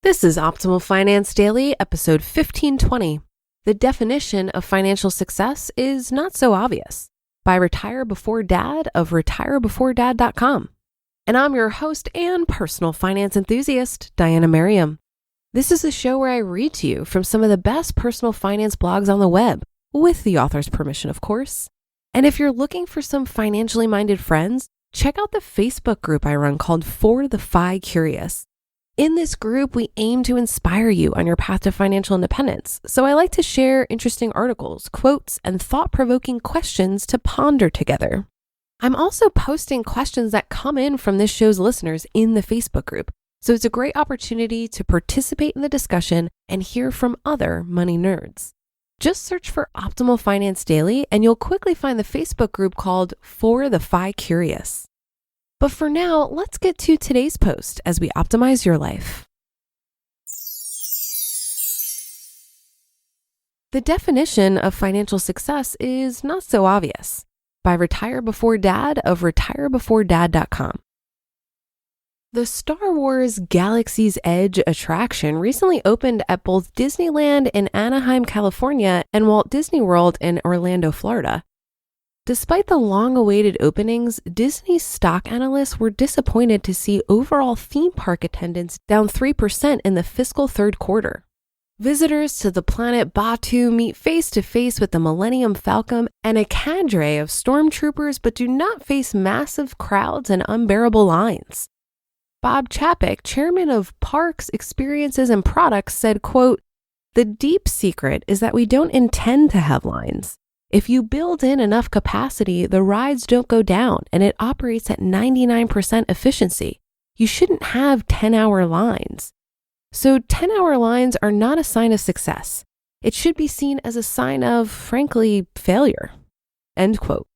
This is Optimal Finance Daily, episode 1520. The definition of financial success is not so obvious, by RetireBeforeDad of RetireBeforeDad.com. And I'm your host and personal finance enthusiast, Diana Merriam. This is a show where I read to you from some of the best personal finance blogs on the web, with the author's permission, of course. And if you're looking for some financially minded friends, check out the Facebook group I run called For the Fi Curious. In this group, we aim to inspire you on your path to financial independence. So I like to share interesting articles, quotes, and thought-provoking questions to ponder together. I'm also posting questions that come in from this show's listeners in the Facebook group. So it's a great opportunity to participate in the discussion and hear from other money nerds. Just search for Optimal Finance Daily and you'll quickly find the Facebook group called For the Fi Curious. But for now, let's get to today's post as we optimize your life. The definition of financial success is not so obvious, by RetireBeforeDad of RetireBeforeDad.com. The Star Wars Galaxy's Edge attraction recently opened at both Disneyland in Anaheim, California, and Walt Disney World in Orlando, Florida. Despite the long-awaited openings, Disney's stock analysts were disappointed to see overall theme park attendance down 3% in the fiscal third quarter. Visitors to the planet Batuu meet face-to-face with the Millennium Falcon and a cadre of stormtroopers, but do not face massive crowds and unbearable lines. Bob Chapek, chairman of Parks, Experiences, and Products, said, quote, "The deep secret is that we don't intend to have lines. If you build in enough capacity, the rides don't go down and it operates at 99% efficiency. You shouldn't have 10-hour lines. So 10-hour lines are not a sign of success. It should be seen as a sign of, frankly, failure." End quote.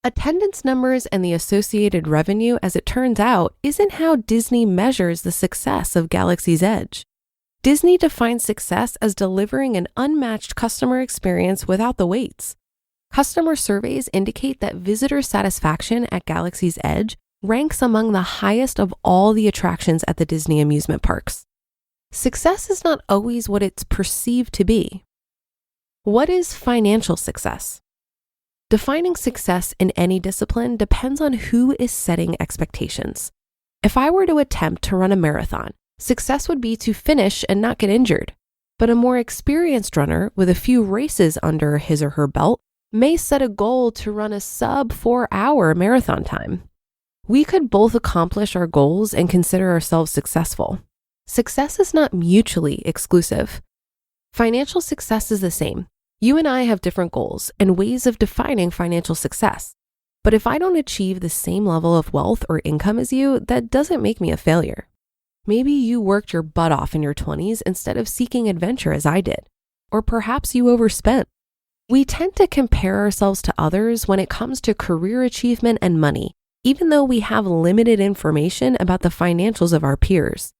Attendance numbers and the associated revenue, as it turns out, isn't how Disney measures the success of Galaxy's Edge. Disney defines success as delivering an unmatched customer experience without the waits. Customer surveys indicate that visitor satisfaction at Galaxy's Edge ranks among the highest of all the attractions at the Disney amusement parks. Success is not always what it's perceived to be. What is financial success? Defining success in any discipline depends on who is setting expectations. If I were to attempt to run a marathon, success would be to finish and not get injured. But a more experienced runner with a few races under his or her belt may set a goal to run a sub 4-hour marathon time. We could both accomplish our goals and consider ourselves successful. Success is not mutually exclusive. Financial success is the same. You and I have different goals and ways of defining financial success. But if I don't achieve the same level of wealth or income as you, that doesn't make me a failure. Maybe you worked your butt off in your 20s instead of seeking adventure as I did. Or perhaps you overspent. We tend to compare ourselves to others when it comes to career achievement and money, even though we have limited information about the financials of our peers.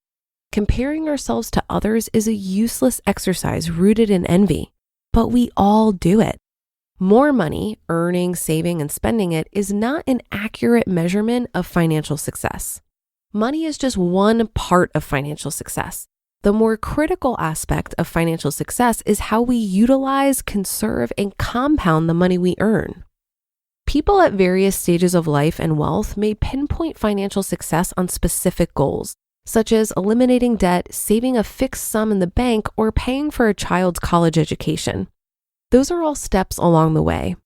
Comparing ourselves to others is a useless exercise rooted in envy, but we all do it. More money, earning, saving, and spending it is not an accurate measurement of financial success. Money is just one part of financial success. The more critical aspect of financial success is how we utilize, conserve, and compound the money we earn. People at various stages of life and wealth may pinpoint financial success on specific goals, such as eliminating debt, saving a fixed sum in the bank, or paying for a child's college education. Those are all steps along the way.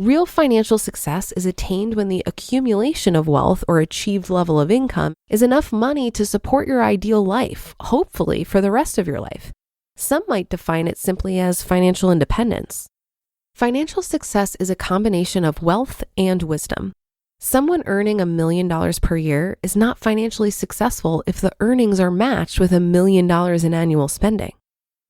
Real financial success is attained when the accumulation of wealth or achieved level of income is enough money to support your ideal life, hopefully for the rest of your life. Some might define it simply as financial independence. Financial success is a combination of wealth and wisdom. Someone earning $1 million per year is not financially successful if the earnings are matched with $1 million in annual spending.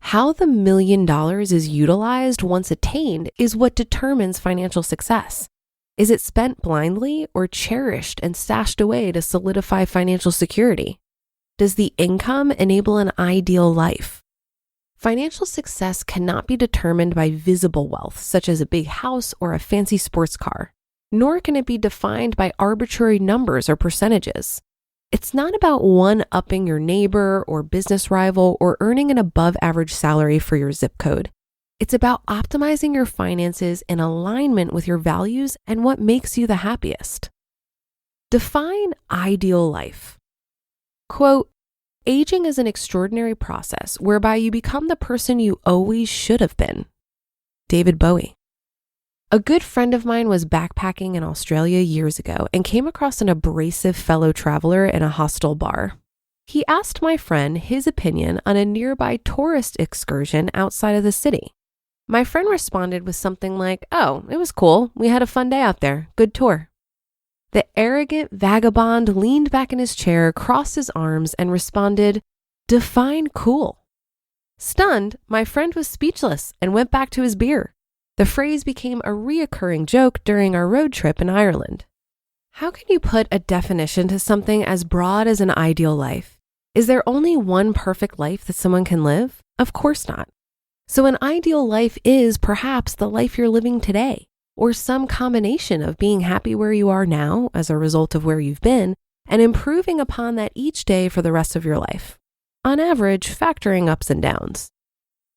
How the $1 million is utilized once attained is what determines financial success. Is it spent blindly or cherished and stashed away to solidify financial security? Does the income enable an ideal life? Financial success cannot be determined by visible wealth, such as a big house or a fancy sports car, nor can it be defined by arbitrary numbers or percentages. It's not about one-upping your neighbor or business rival or earning an above-average salary for your zip code. It's about optimizing your finances in alignment with your values and what makes you the happiest. Define ideal life. Quote, aging is an extraordinary process whereby you become the person you always should have been. David Bowie. A good friend of mine was backpacking in Australia years ago and came across an abrasive fellow traveler in a hostel bar. He asked my friend his opinion on a nearby tourist excursion outside of the city. My friend responded with something like, "Oh, it was cool. We had a fun day out there. Good tour." The arrogant vagabond leaned back in his chair, crossed his arms, and responded, "Define cool." Stunned, my friend was speechless and went back to his beer. The phrase became a reoccurring joke during our road trip in Ireland. How can you put a definition to something as broad as an ideal life? Is there only one perfect life that someone can live? Of course not. So an ideal life is perhaps the life you're living today, or some combination of being happy where you are now as a result of where you've been and improving upon that each day for the rest of your life. On average, factoring ups and downs.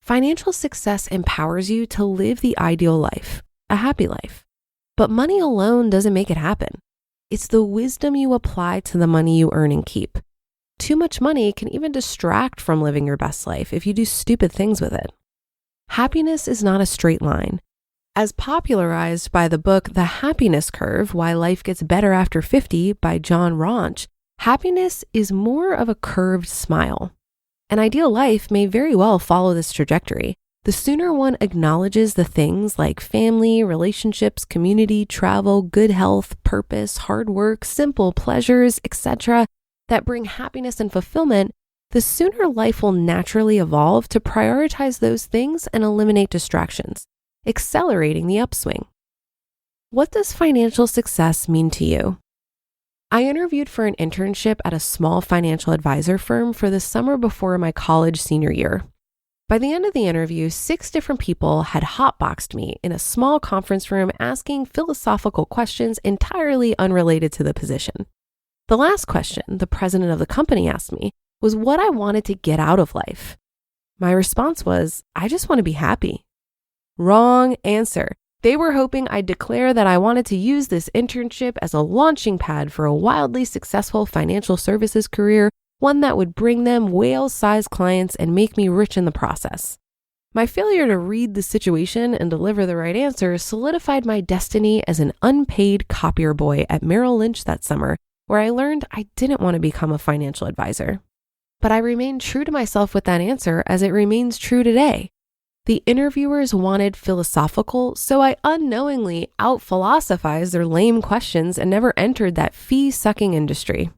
Financial success empowers you to live the ideal life, a happy life. But money alone doesn't make it happen. It's the wisdom you apply to the money you earn and keep. Too much money can even distract from living your best life if you do stupid things with it. Happiness is not a straight line. As popularized by the book The Happiness Curve, Why Life Gets Better After 50 by John Raunch, happiness is more of a curved smile. An ideal life may very well follow this trajectory. The sooner one acknowledges the things like family, relationships, community, travel, good health, purpose, hard work, simple pleasures, etc., that bring happiness and fulfillment, the sooner life will naturally evolve to prioritize those things and eliminate distractions, accelerating the upswing. What does financial success mean to you? I interviewed for an internship at a small financial advisor firm for the summer before my college senior year. By the end of the interview, 6 different people had hotboxed me in a small conference room asking philosophical questions entirely unrelated to the position. The last question the president of the company asked me was what I wanted to get out of life. My response was, I just want to be happy. Wrong answer. They were hoping I'd declare that I wanted to use this internship as a launching pad for a wildly successful financial services career, one that would bring them whale-sized clients and make me rich in the process. My failure to read the situation and deliver the right answer solidified my destiny as an unpaid copier boy at Merrill Lynch that summer, where I learned I didn't want to become a financial advisor. But I remained true to myself with that answer as it remains true today. The interviewers wanted philosophical, so I unknowingly out-philosophized their lame questions and never entered that fee-sucking industry.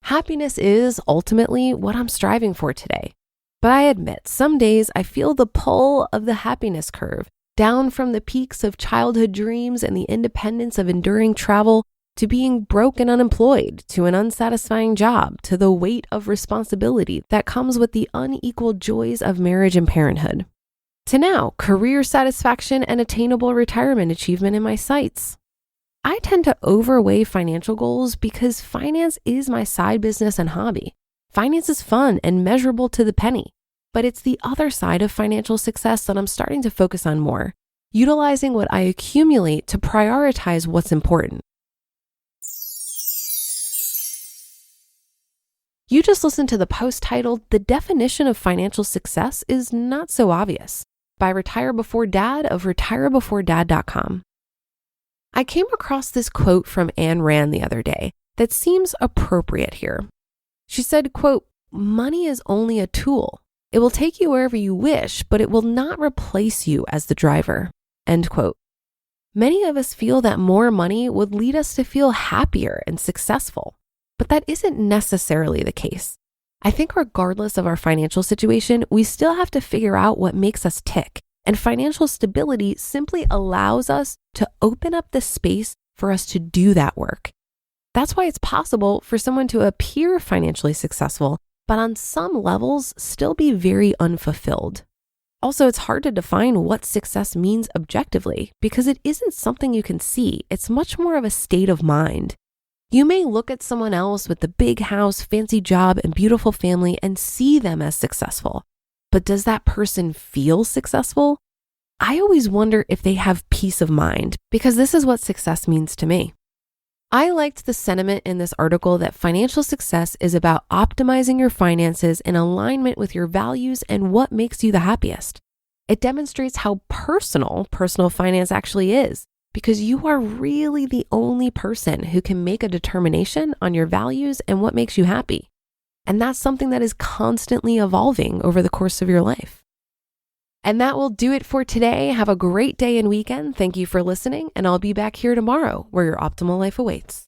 Happiness is ultimately what I'm striving for today. But I admit, some days I feel the pull of the happiness curve, down from the peaks of childhood dreams and the independence of enduring travel to being broke and unemployed, to an unsatisfying job, to the weight of responsibility that comes with the unequal joys of marriage and parenthood. To now, career satisfaction and attainable retirement achievement in my sights. I tend to overweigh financial goals because finance is my side business and hobby. Finance is fun and measurable to the penny, but it's the other side of financial success that I'm starting to focus on more, utilizing what I accumulate to prioritize what's important. You just listened to the post titled, "The Definition of Financial Success is Not So Obvious," by RetireBeforeDad of RetireBeforeDad.com. I came across this quote from Ayn Rand the other day that seems appropriate here. She said, quote, "Money is only a tool. It will take you wherever you wish, but it will not replace you as the driver," end quote. Many of us feel that more money would lead us to feel happier and successful, but that isn't necessarily the case. I think regardless of our financial situation, we still have to figure out what makes us tick. And financial stability simply allows us to open up the space for us to do that work. That's why it's possible for someone to appear financially successful, but on some levels still be very unfulfilled. Also, it's hard to define what success means objectively because it isn't something you can see. It's much more of a state of mind. You may look at someone else with the big house, fancy job, and beautiful family and see them as successful. But does that person feel successful? I always wonder if they have peace of mind, because this is what success means to me. I liked the sentiment in this article that financial success is about optimizing your finances in alignment with your values and what makes you the happiest. It demonstrates how personal finance actually is, because you are really the only person who can make a determination on your values and what makes you happy. And that's something that is constantly evolving over the course of your life. And that will do it for today. Have a great day and weekend. Thank you for listening, and I'll be back here tomorrow where your optimal life awaits.